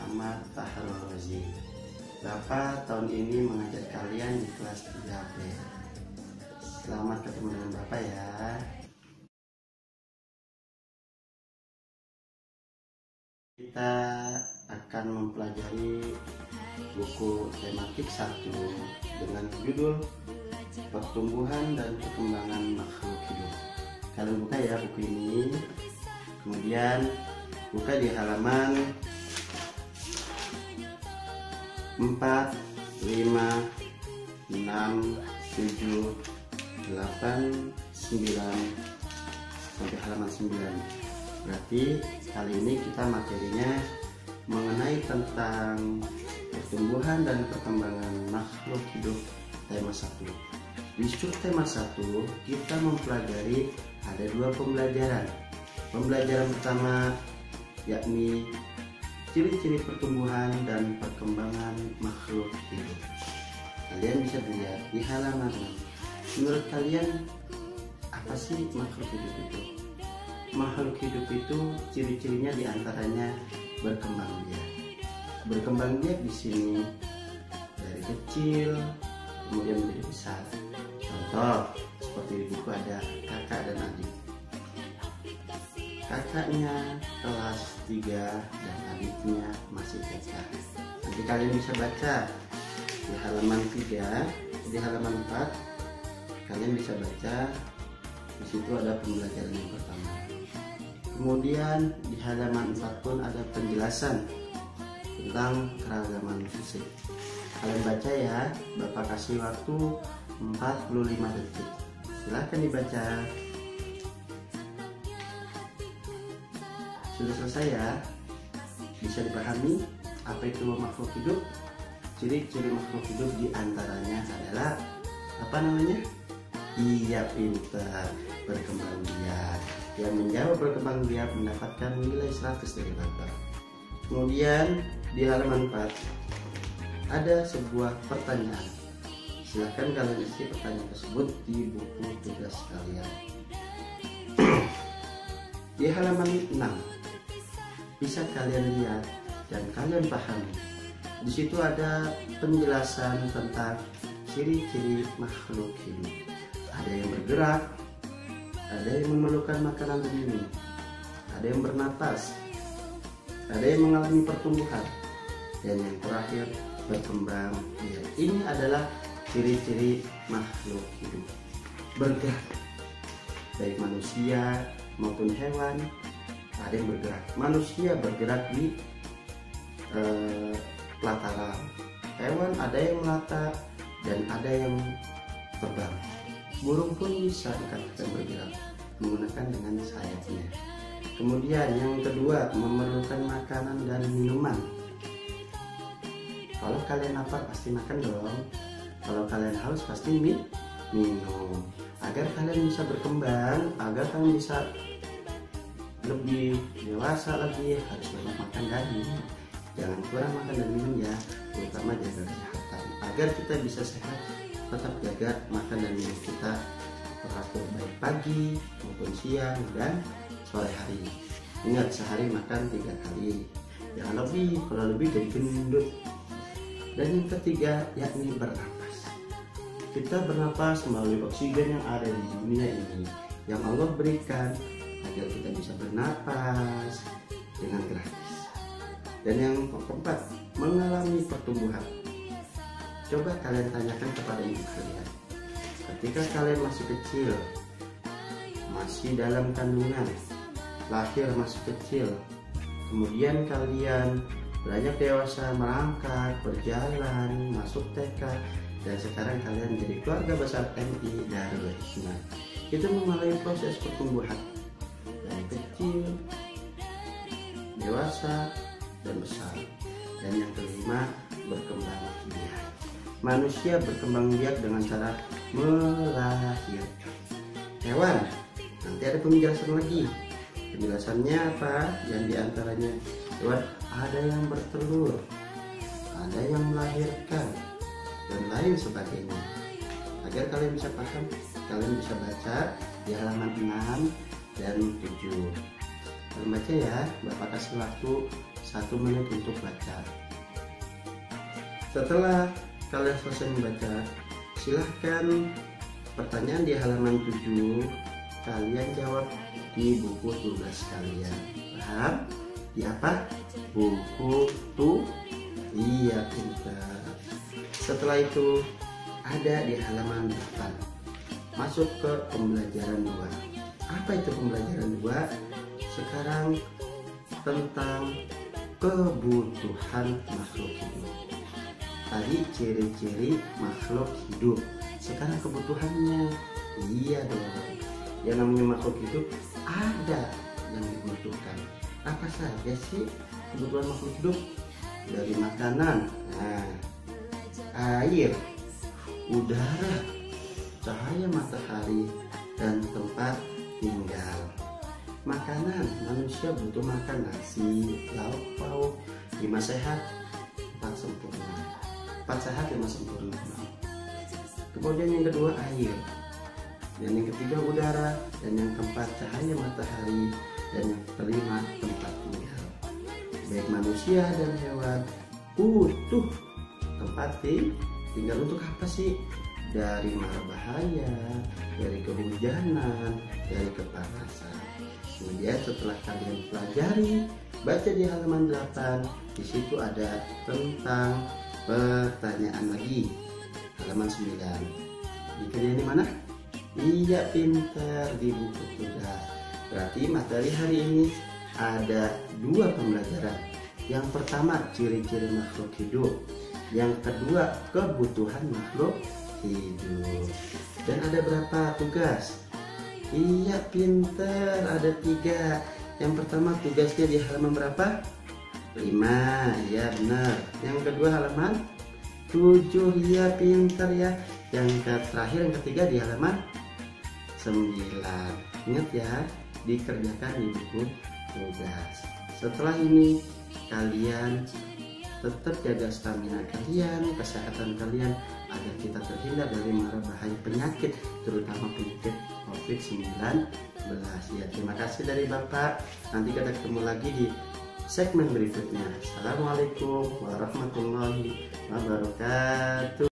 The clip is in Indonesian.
Muhammad Fahrul-Razi. Bapak tahun ini mengajar kalian di kelas 3B. Selamat ketemu dengan Bapak ya. Kita akan mempelajari buku tematik 1 dengan judul Pertumbuhan dan Perkembangan Makhluk Hidup. Kalian buka ya buku ini. Kemudian buka di halaman 4, 5, 6, 7, 8, 9 sampai halaman 9. Berarti kali ini kita materinya mengenai tentang pertumbuhan dan perkembangan makhluk hidup tema 1. Di tema 1 kita mempelajari ada 2 pembelajaran. Pembelajaran pertama yakni ciri-ciri pertumbuhan dan perkembangan makhluk hidup. Kalian bisa lihat di halaman 6. Menurut kalian apa sih makhluk hidup itu? Makhluk hidup itu ciri-cirinya diantaranya berkembang biak. Berkembang biak di sini dari kecil kemudian menjadi besar. Contoh seperti di buku ada kakak dan adik. Kakaknya kelas 3 dan adiknya masih TK. Nanti kalian bisa baca di halaman 3, di halaman 4 kalian bisa baca. Di situ ada pembelajaran yang pertama. Kemudian di halaman 4 pun ada penjelasan tentang keragaman fisik. Kalian baca ya, Bapak kasih waktu 45 detik. Silahkan dibaca. Sudah selesai ya? Bisa dipahami apa itu makhluk hidup? Ciri-ciri makhluk hidup diantaranya adalah apa namanya? Iya, pintar, berkembang biak. Yang menjawab berkembang biak mendapatkan nilai 100 dari Bapak. Kemudian di halaman 4 ada sebuah pertanyaan. Silahkan kalian isi pertanyaan tersebut di buku tugas kalian. Di halaman 6 bisa kalian lihat dan kalian pahami. Di situ ada penjelasan tentang ciri-ciri makhluk hidup. Ada yang bergerak, ada yang memerlukan makanan dan minum, ada yang bernapas, ada yang mengalami pertumbuhan, dan yang terakhir berkembang biak. Ini adalah ciri-ciri makhluk hidup. Bergerak, baik manusia maupun hewan. Ada yang bergerak. Manusia bergerak di pelataran. Hewan ada yang melata dan ada yang terbang. Burung pun bisa dikatakan bergerak menggunakan dengan sayapnya. Kemudian yang kedua, memerlukan makanan dan minuman. Kalau kalian lapar pasti makan dong. Kalau kalian haus pasti minum. Agar kalian bisa berkembang, agar kalian bisa lebih dewasa lagi, harus banyak makan dan minum. Jangan kurang makan dan minum ya, terutama jaga kesehatan. Agar kita bisa sehat, tetap jaga makan dan minum kita teratur baik pagi maupun siang dan sore hari. Ingat, sehari makan 3 kali, jangan lebih. Kalau lebih jadi gendut. Dan yang ketiga yakni bernapas. Kita bernapas melalui oksigen yang ada di dunia ini yang Allah berikan agar kita bisa bernapas dengan gratis. Dan yang keempat, mengalami pertumbuhan. Coba kalian tanyakan kepada ibu kalian, ketika kalian masih kecil, masih dalam kandungan, lahir masih kecil, kemudian kalian beranjak dewasa, merangkak, berjalan, masuk TK, dan sekarang kalian menjadi keluarga besar MI Darul Hikmah. Itu mengalami proses pertumbuhan dari kecil, dewasa, dan besar. Dan yang kelima, berkembang biak. Manusia berkembang biak dengan cara melahirkan. Hewan, nanti ada penjelasan lagi. Penjelasannya apa? Yang diantaranya hewan ada yang bertelur, ada yang melahirkan, dan lain sebagainya. Agar kalian bisa paham, kalian bisa baca di halaman 6 dan 7. Kalian baca ya, Bapak kasih waktu 1 menit untuk baca. Setelah kalian selesai membaca, silahkan pertanyaan di halaman 7 kalian jawab di buku tugas kalian. Paham? Di apa? Buku tuh. Iya, pintar. Setelah itu ada di halaman 8. Masuk ke pembelajaran 2. Apa itu pembelajaran 2? Sekarang tentang kebutuhan makhluk hidup. Tadi ciri-ciri makhluk hidup. Sekarang kebutuhannya. Iya dong. Yang namanya makhluk hidup ada yang dibutuhkan. Apa saja sih kebutuhan makhluk hidup? Dari makanan, air, udara, cahaya matahari, dan tempat tinggal. Makanan, manusia butuh makan nasi, lauk pauk, 5 sehat, 4 sempurna. 4 sehat, 5 sempurna. Kemudian yang kedua air, dan yang ketiga udara, dan yang keempat cahaya matahari, dan yang kelima tempat tinggal. Baik manusia dan hewan butuh tempat tinggal untuk apa sih? Dari mara bahaya, dari kehujanan, dari kepanasan. Kemudian setelah kalian pelajari, baca di halaman 8, di situ ada tentang pertanyaan lagi. Halaman 9. Dikerjain di mana? Iya, pintar, di buku tugas. Berarti materi hari ini ada 2 pembelajaran. Yang pertama ciri-ciri makhluk hidup, yang kedua kebutuhan makhluk hidup. Dan ada berapa tugas? Iya, pintar, ada 3. Yang pertama tugasnya di halaman berapa? 5. Ya benar. Yang kedua halaman 7. Ya pintar ya. Yang terakhir yang ketiga di halaman 9. Ingat ya, dikerjakan di buku tugas. Setelah ini kalian tetap jaga stamina kalian, kesehatan kalian, agar kita terhindar dari mara bahaya penyakit, terutama penyakit COVID-19. Ya, terima kasih dari Bapak. Nanti kita ketemu lagi di segmen berikutnya. Assalamualaikum warahmatullahi wabarakatuh.